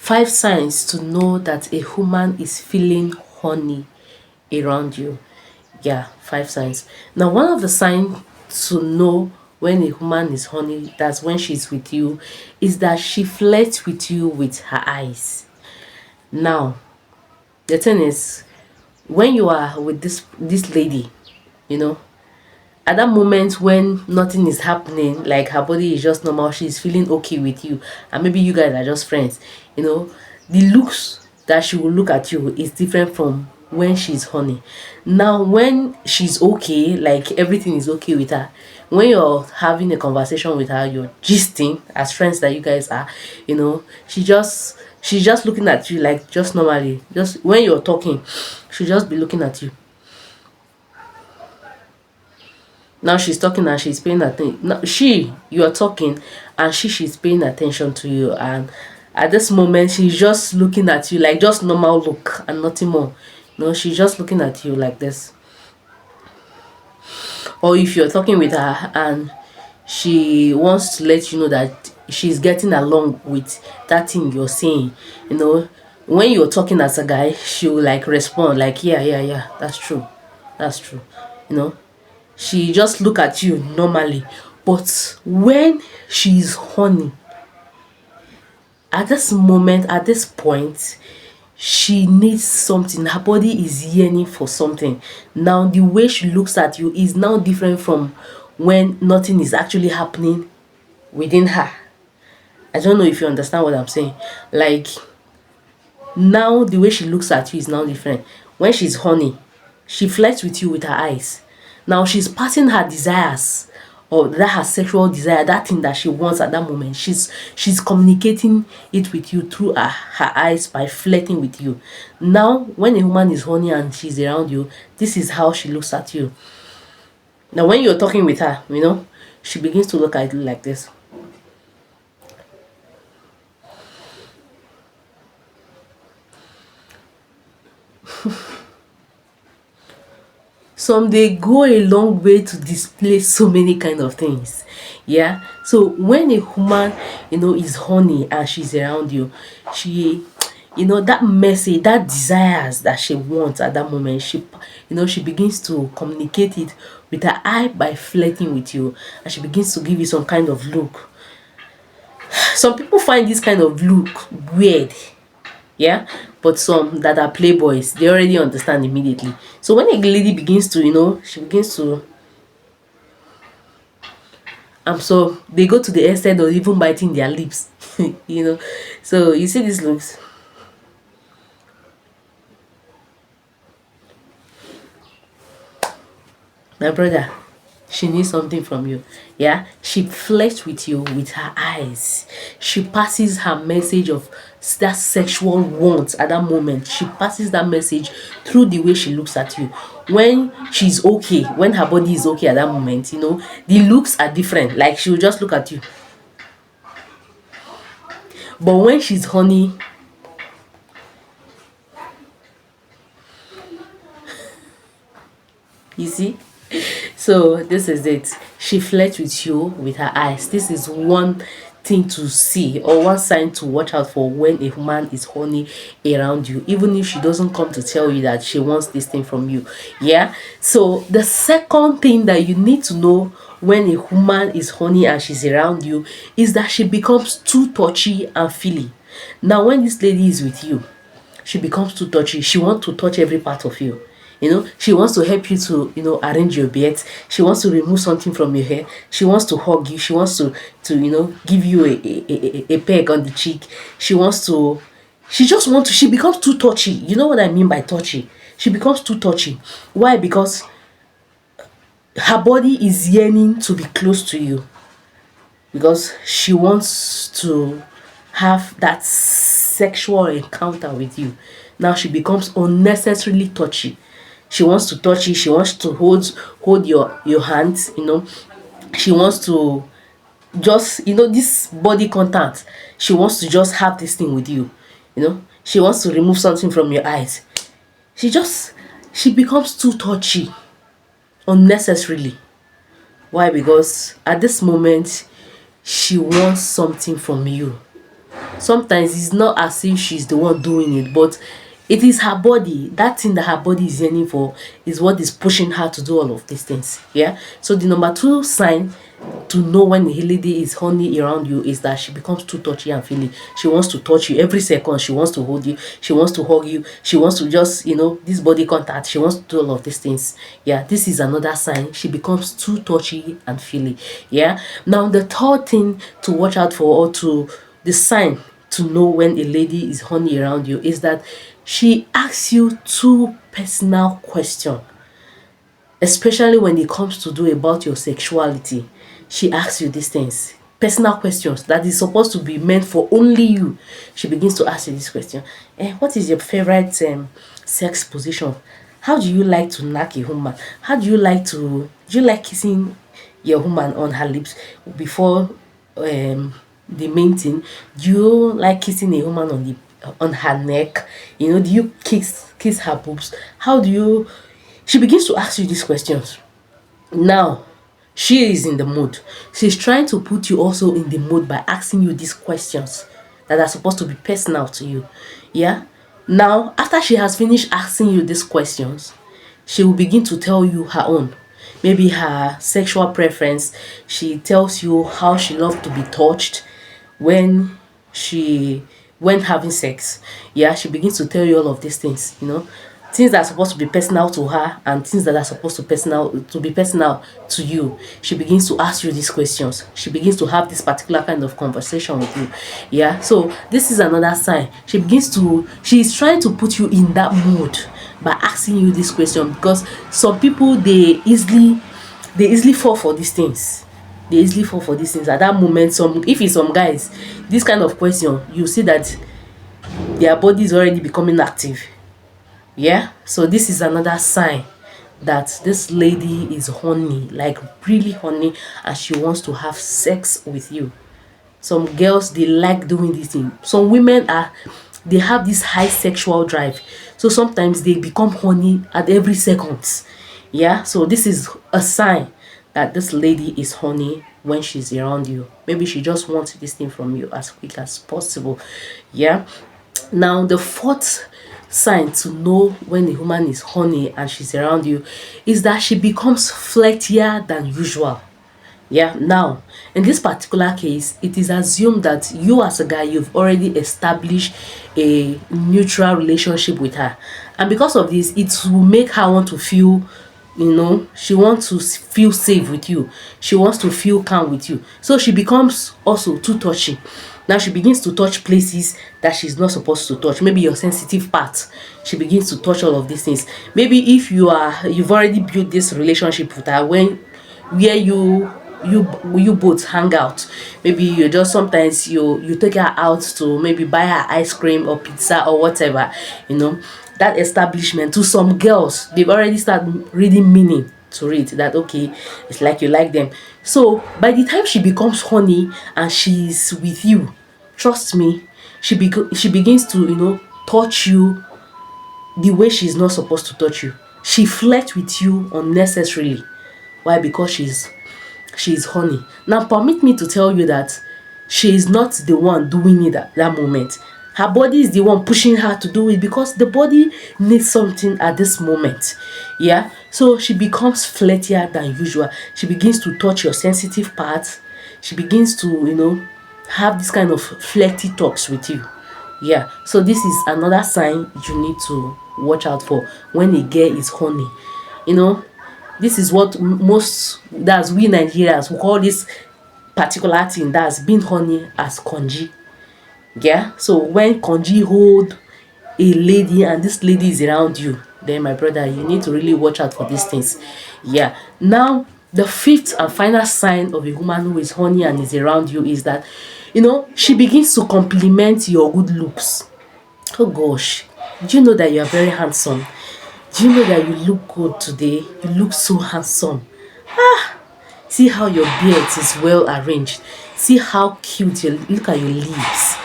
5 signs to know that a woman is feeling horny around you. Yeah, 5 signs. Now, one of the signs to know when a woman is horny, that's when she's with you, is that she flirts with you with her eyes. Now, the thing is, when you are with this lady, you know, at that moment when nothing is happening, like her body is just normal, she's feeling okay with you, and maybe you guys are just friends, the looks that she will look at you is different from when she's horny. Now, when she's okay, like everything is okay with her, when you're having a conversation with her, you're gisting as friends that you guys are, she's just looking at you like just normally, just when you're talking, she'll just be looking at you. Now she's talking and she's paying attention. Now you are talking, and she's paying attention to you, and at this moment she's just looking at you like just normal look and nothing more. No, she's just looking at you like this. Or if you're talking with her and she wants to let you know that she's getting along with that thing you're saying, when you're talking as a guy, she'll like respond like, yeah, yeah, yeah, that's true, that's true, you know she just look at you normally. But when she's horny, at this moment, at this point, she needs something. Her body is yearning for something. Now the way she looks at you is now different from when nothing is actually happening within her. I don't know if you understand what I'm saying. Like, now the way she looks at you is now different. When she's horny, she flirts with you with her eyes. Now she's passing her desires, or that her sexual desire, that thing that she wants at that moment. She's communicating it with you through her eyes by flirting with you. Now, when a woman is horny and she's around you, this is how she looks at you. Now, when you're talking with her, she begins to look at you like this. Some they go a long way to display so many kind of things. Yeah, so when a woman is horny and she's around you, she that message, that desires that she wants at that moment, she begins to communicate it with her eye by flirting with you, and she begins to give you some kind of look. Some people find this kind of look weird, yeah, but some that are playboys, they already understand immediately. So when a lady begins to she begins to so they go to the extent of even biting their lips. So you see these looks. My brother, she needs something from you. Yeah, she flirts with you with her eyes. She passes her message of that sexual want at that moment. She passes that message through the way she looks at you. When she's okay, when her body is okay at that moment, the looks are different. Like, she'll just look at you. But when she's horny, you see. So this is it. She flirts with you with her eyes. This is one thing to see, or one sign to watch out for when a woman is horny around you, even if she doesn't come to tell you that she wants this thing from you. Yeah. So the second thing that you need to know when a woman is horny and she's around you is that she becomes too touchy and feely. Now, when this lady is with you, she becomes too touchy. She wants to touch every part of you. She wants to help you to arrange your bed. She wants to remove something from your hair. She wants to hug you. She wants to give you a peg on the cheek. She just wants to. She becomes too touchy. You know what I mean by touchy? She becomes too touchy. Why? Because her body is yearning to be close to you, because she wants to have that sexual encounter with you. Now she becomes unnecessarily touchy. She wants to touch you. She wants to hold your hands. She wants to just this body contact. She wants to just have this thing with you. She wants to remove something from your eyes. She becomes too touchy unnecessarily. Why? Because at this moment she wants something from you. Sometimes it's not as if she's the one doing it, but it is her body. That thing that her body is yearning for is what is pushing her to do all of these things. Yeah. So the number two sign to know when a lady is horny around you is that she becomes too touchy and feely. She wants to touch you every second. She wants to hold you. She wants to hug you. She wants to just, this body contact. She wants to do all of these things. Yeah, this is another sign. She becomes too touchy and feely. Yeah. Now, the third thing to watch out for, or to the sign to know when a lady is horny around you, is that she asks you too personal question, especially when it comes to do about your sexuality. She asks you these things, personal questions that is supposed to be meant for only you. She begins to ask you this question: what is your favorite sex position? How do you like to knack a woman? How do you like kissing your woman on her lips before the main thing? Do you like kissing a woman on her neck? Do you kiss her boobs? How do you She begins to ask you these questions. Now, she is in the mood. She's trying to put you also in the mood by asking you these questions that are supposed to be personal to you. Yeah? Now, after she has finished asking you these questions, she will begin to tell you her own. Maybe her sexual preference. She tells you how she loves to be touched when she when having sex. Yeah, she begins to tell you all of these things. Things that are supposed to be personal to her and things that are supposed to be personal to you. She begins to ask you these questions. She begins to have this particular kind of conversation with you. Yeah, so this is another sign. She is trying to put you in that mood by asking you this question, because some people, they easily fall for these things. They easily fall for these things at that moment. If it's some guys, this kind of question, you see that their body is already becoming active. Yeah, so this is another sign that this lady is horny, like really horny, and she wants to have sex with you. Some girls, they like doing this thing. Some women they have this high sexual drive, so sometimes they become horny at every second. Yeah, so this is a sign that this lady is horny when she's around you. Maybe she just wants this thing from you as quick as possible. Yeah. Now, the fourth sign to know when a woman is horny and she's around you is that she becomes flirtier than usual. Yeah, now, in this particular case, it is assumed that you as a guy, you've already established a neutral relationship with her. And because of this, it will make her want to feel, she wants to feel safe with you. She wants to feel calm with you. So she becomes also too touchy. Now she begins to touch places that she's not supposed to touch. Maybe your sensitive parts. She begins to touch all of these things. Maybe if you've already built this relationship with her, where you both hang out. Maybe you just sometimes you take her out to maybe buy her ice cream or pizza or whatever. That establishment, to some girls, they've already started reading meaning to it, that okay, it's like you like them. So by the time she becomes horny and she's with you, trust me, she begins to touch you the way she's not supposed to touch you. She flirts with you unnecessarily. Why? Because she's horny. Now permit me to tell you that she is not the one doing it at that moment. Her body is the one pushing her to do it, because the body needs something at this moment. Yeah, so she becomes flirtier than usual. She begins to touch your sensitive parts. She begins to have this kind of flirty talks with you. Yeah, so this is another sign you need to watch out for when a girl is horny. This is what that's we Nigerians who call this particular thing that's been horny as konji. Yeah, so when konji hold a lady and this lady is around you, then my brother, you need to really watch out for these things. Yeah, now the fifth and final sign of a woman who is horny and is around you is that she begins to compliment your good looks. Oh gosh, do you know that you are very handsome? Do you know that you look good today? You look so handsome. See how your beard is well arranged. See how cute you look at your lips.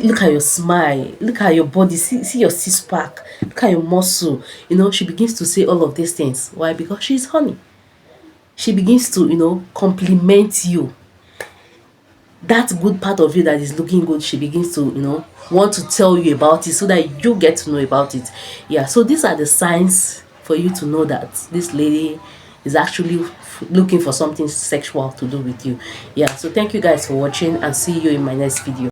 Look at your smile. Look at your body. See your six pack. Look at your muscle. She begins to say all of these things. Why? Because she's horny. She begins to compliment you. that good part of you that is looking good, she begins to, want to tell you about it so that you get to know about it. Yeah, so these are the signs for you to know that this lady is actually looking for something sexual to do with you. Yeah, so thank you guys for watching, and see you in my next video.